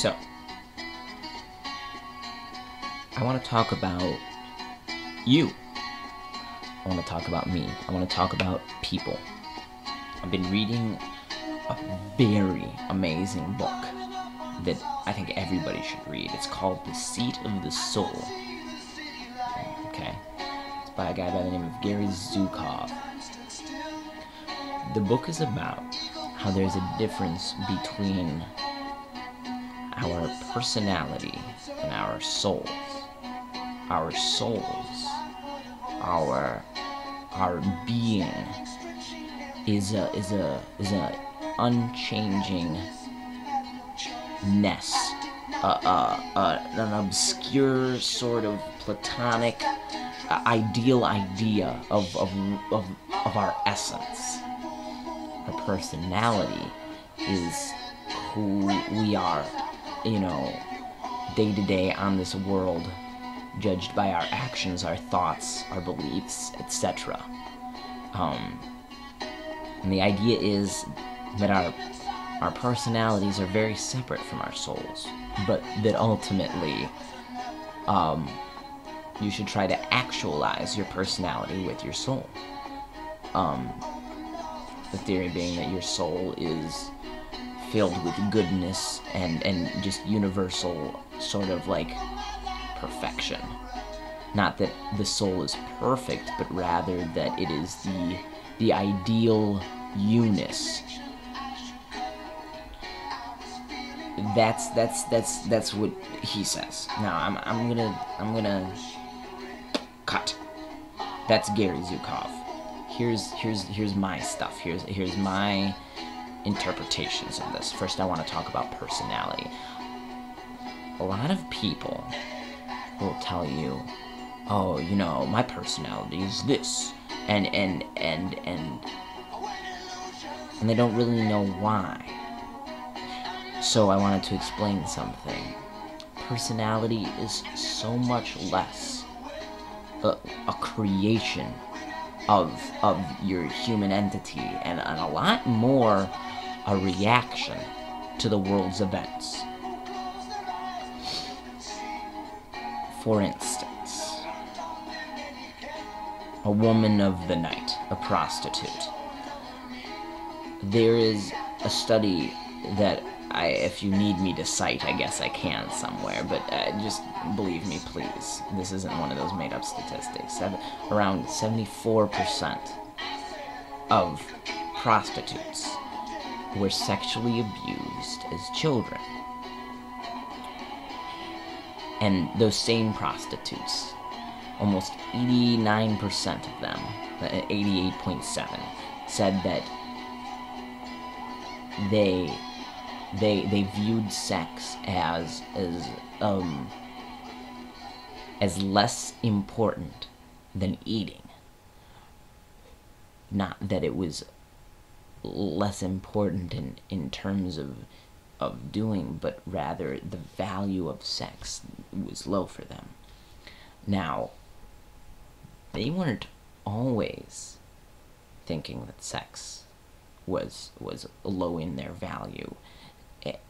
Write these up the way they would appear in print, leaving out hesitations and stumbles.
So, I want to talk about you. I want to talk about me. I want to talk about people. I've been reading a very amazing book that I think everybody should read. It's called The Seat of the Soul. Okay? It's by a guy by the name of Gary Zukav. The book is about how there's a difference between our personality and our souls. Our souls, our being is a unchanging ness, an obscure sort of platonic ideal idea of our essence. Our personality is who we are, day to day on this world, judged by our actions, our thoughts, our beliefs, etc. And the idea is that our personalities are very separate from our souls, but that ultimately you should try to actualize your personality with your soul. The theory being that your soul is filled with goodness and just universal sort of like perfection. Not that the soul is perfect, but rather that it is the ideal you-ness. That's what he says. Now I'm gonna cut. That's Gary Zukav. Here's my stuff. Here's my interpretations of this. First, I want to talk about personality. A lot of people will tell you, oh, my personality is this, and they don't really know why. So I wanted to explain something. Personality is so much less a creation of your human entity, and a lot more a reaction to the world's events. For instance, a woman of the night, a prostitute. There is a study that if you need me to cite, I guess I can somewhere, but just believe me, please. This isn't one of those made-up statistics. Around 74% of prostitutes were sexually abused as children. And those same prostitutes, almost 89% of them, 88.7, said that they viewed sex as less important than eating. Not that it was less important in terms of doing, but rather the value of sex was low for them. Now, they weren't always thinking that sex was low in their value,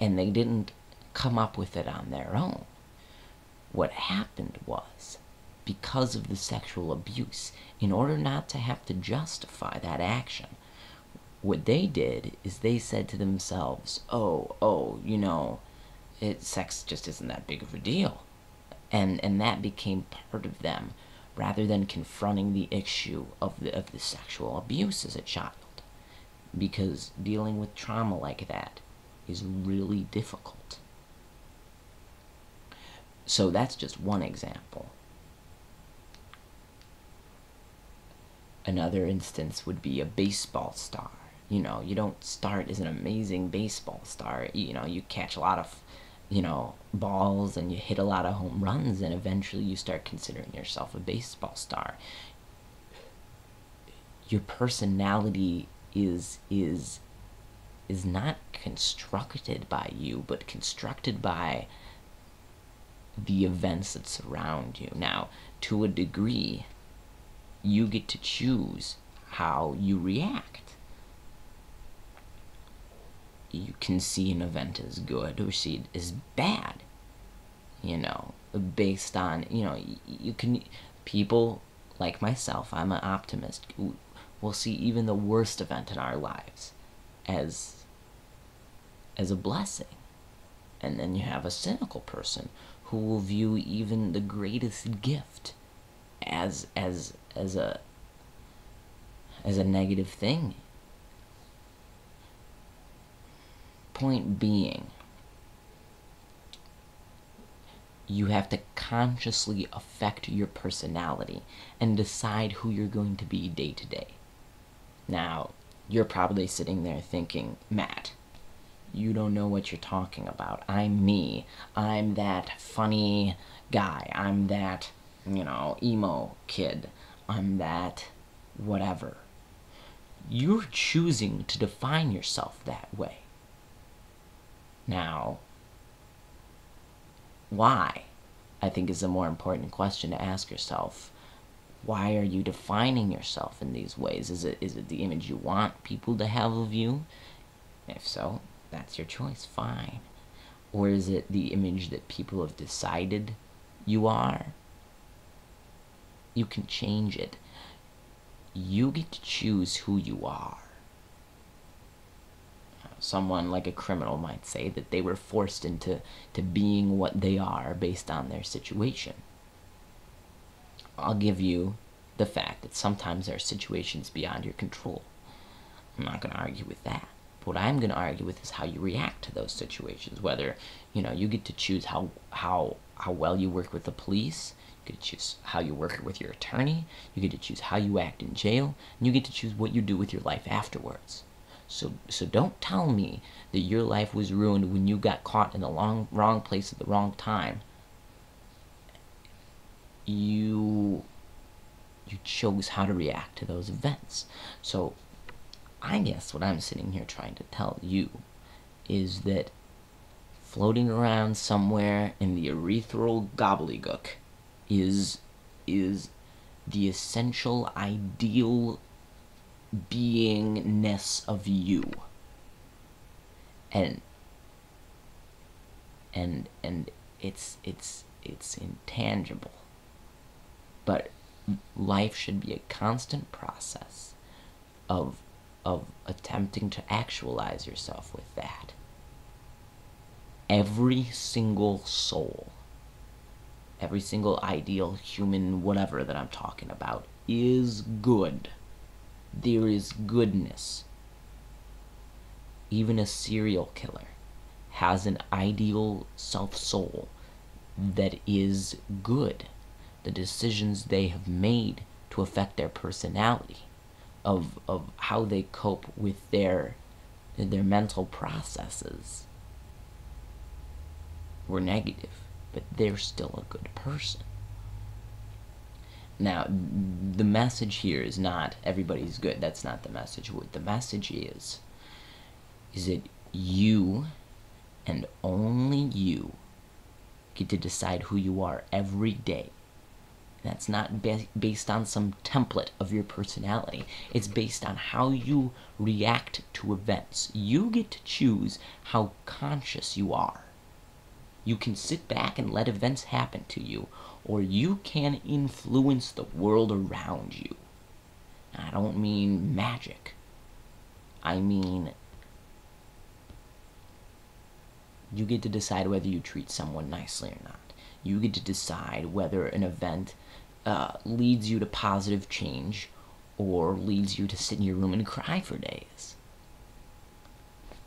and they didn't come up with it on their own. What happened was, because of the sexual abuse, in order not to have to justify that action, what they did is they said to themselves, sex just isn't that big of a deal. And that became part of them, rather than confronting the issue of the sexual abuse as a child. Because dealing with trauma like that is really difficult. So that's just one example. Another instance would be a baseball star. You don't start as an amazing baseball star. You catch a lot of, balls, and you hit a lot of home runs, and eventually you start considering yourself a baseball star. Your personality is not constructed by you, but constructed by the events that surround you. Now, to a degree, you get to choose how you react. you can see an event as good or see it as bad, you know, based on, you know, you can, people like myself, I'm an optimist, will see even the worst event in our lives as a blessing. And then you have a cynical person who will view even the greatest gift as a negative thing. Point being, you have to consciously affect your personality and decide who you're going to be day to day. Now, you're probably sitting there thinking, Matt, you don't know what you're talking about. I'm me. I'm that funny guy. I'm that, you know, emo kid. I'm that whatever. You're choosing to define yourself that way. Now, why? I think is a more important question to ask yourself. Why are you defining yourself in these ways? Is it the image you want people to have of you? If so, that's your choice, fine. Or is it the image that people have decided you are? You can change it. You get to choose who you are. Someone like a criminal might say that they were forced into being what they are based on their situation. I'll give you the fact that sometimes there are situations beyond your control. I'm not going to argue with that. What I'm going to argue with is how you react to those situations. Whether, you know, you get to choose how well you work with the police, you get to choose how you work with your attorney, you get to choose how you act in jail, and you get to choose what you do with your life afterwards. So don't tell me that your life was ruined when you got caught in the wrong place at the wrong time. You chose how to react to those events. So I guess what I'm sitting here trying to tell you is that floating around somewhere in the urethral gobbledygook is the essential ideal beingness of you. And it's intangible. But life should be a constant process of attempting to actualize yourself with that. Every single soul, every single ideal human whatever that I'm talking about is good. There is goodness. Even a serial killer has an ideal self-soul that is good. The decisions they have made to affect their personality, of how they cope with their mental processes, were negative, but they're still a good person. Now, the message here is not everybody's good. That's not the message. What the message is that you, and only you, get to decide who you are every day. That's not based on some template of your personality. It's based on how you react to events. You get to choose how conscious you are. You can sit back and let events happen to you, or you can influence the world around you. I don't mean magic. I mean, you get to decide whether you treat someone nicely or not. You get to decide whether an event leads you to positive change or leads you to sit in your room and cry for days.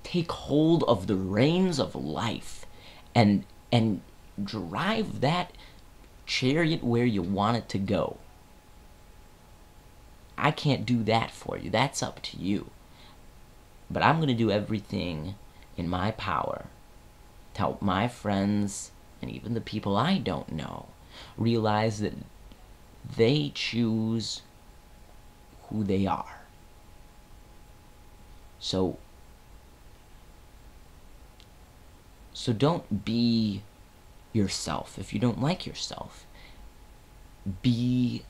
Take hold of the reins of life and drive that chariot where you want it to go. I can't do that for you. That's up to you. But I'm going to do everything in my power to help my friends and even the people I don't know realize that they choose who they are. So don't be yourself. If you don't like yourself, be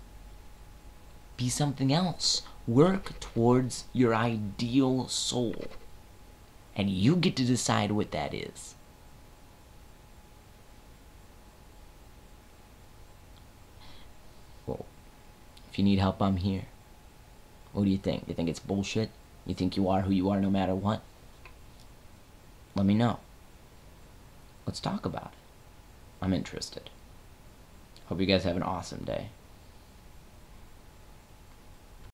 something else. Work towards your ideal soul. And you get to decide what that is. Well, if you need help, I'm here. What do you think? You think it's bullshit? You think you are who you are no matter what? Let me know. Let's talk about it. I'm interested. Hope you guys have an awesome day.